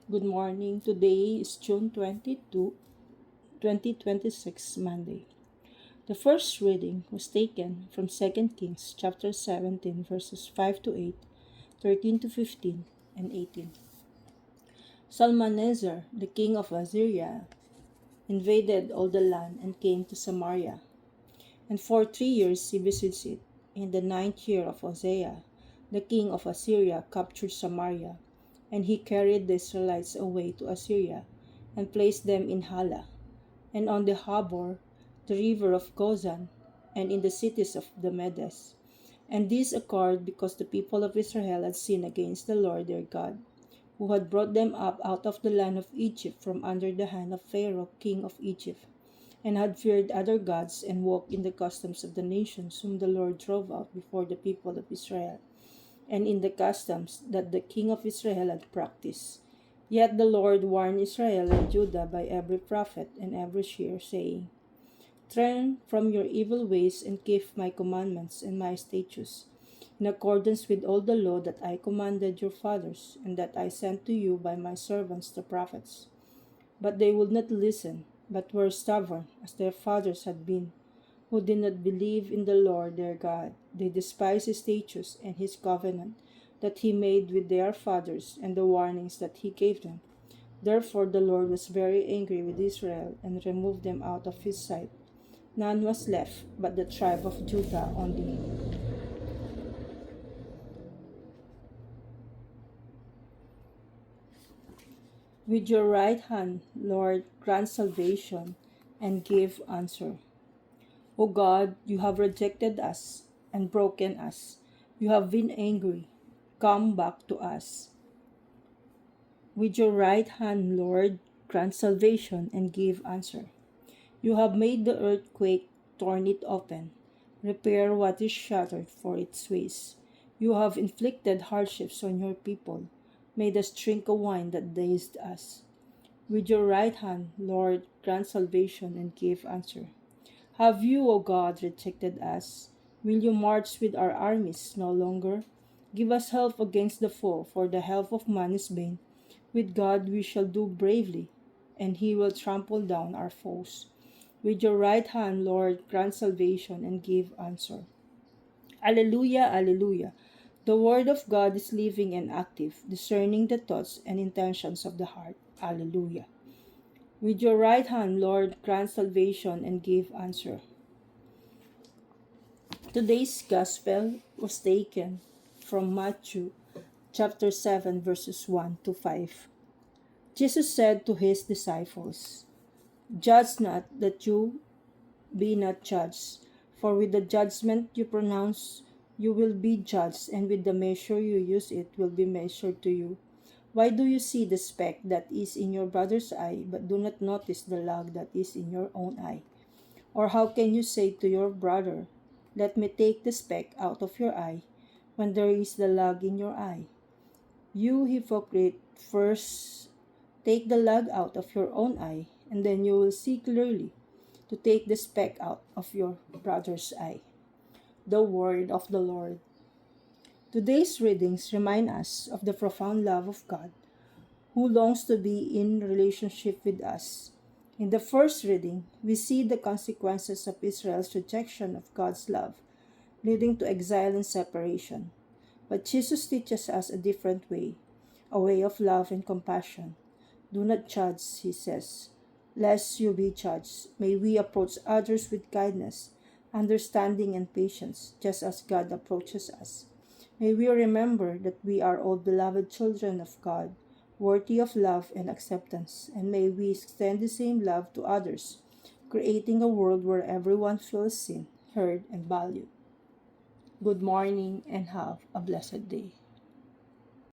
Good morning. Today is June 22, 2026, Monday. The first reading was taken from 2 Kings chapter 17 verses 5 to 8, 13 to 15, and 18. Salmanasar, the king of Assyria, invaded all the land and came to Samaria. And for 3 years he besieged it. In the 9th year of Hosea, the king of Assyria captured Samaria, and he carried the Israelites away to Assyria, and placed them in Hala, and on the Habor, the river of Gozan, and in the cities of the Medes. And this occurred because the people of Israel had sinned against the Lord their God, who had brought them up out of the land of Egypt from under the hand of Pharaoh king of Egypt, and had feared other gods and walked in the customs of the nations whom the Lord drove out before the people of Israel, and in the customs that the king of Israel had practiced. Yet the Lord warned Israel and Judah by every prophet and every seer, saying, Turn from your evil ways and keep my commandments and my statutes, in accordance with all the law that I commanded your fathers, and that I sent to you by my servants the prophets. But they would not listen, but were stubborn, as their fathers had been, who did not believe in the Lord their God. They despised his statutes and his covenant that he made with their fathers, and the warnings that he gave them. Therefore the Lord was very angry with Israel, and removed them out of his sight. None was left but the tribe of Judah only. With your right hand, Lord, grant salvation, and give answer. O God, you have rejected us and broken us. You have been angry. Come back to us. With your right hand, Lord, grant salvation and give answer. You have made the earth quake, torn it open. Repair what is shattered for its waste. You have inflicted hardships on your people, made us drink a wine that dazed us. With your right hand, Lord, grant salvation and give answer. Have you, O God, rejected us? Will you march with our armies no longer? Give us help against the foe, for the help of man is vain. With God we shall do bravely, and he will trample down our foes. With your right hand, Lord, grant salvation and give answer. Alleluia, alleluia. The word of God is living and active, discerning the thoughts and intentions of the heart. Alleluia. With your right hand, Lord, grant salvation and give answer. Today's Gospel was taken from Matthew chapter 7 verses 1 to 5. Jesus said to his disciples, Judge not that you be not judged, for with the judgment you pronounce you will be judged, and with the measure you use it will be measured to you. Why do you see the speck that is in your brother's eye, but do not notice the log that is in your own eye? Or how can you say to your brother, Let me take the speck out of your eye, when there is the log in your eye? You hypocrite, first take the log out of your own eye, and then you will see clearly to take the speck out of your brother's eye. The word of the Lord. Today's readings remind us of the profound love of God, who longs to be in relationship with us. In the first reading, we see the consequences of Israel's rejection of God's love, leading to exile and separation. But Jesus teaches us a different way, a way of love and compassion. Do not judge, he says, lest you be judged. May we approach others with kindness, understanding, and patience, just as God approaches us. May we remember that we are all beloved children of God, worthy of love and acceptance, and may we extend the same love to others, creating a world where everyone feels seen, heard, and valued. Good morning and have a blessed day.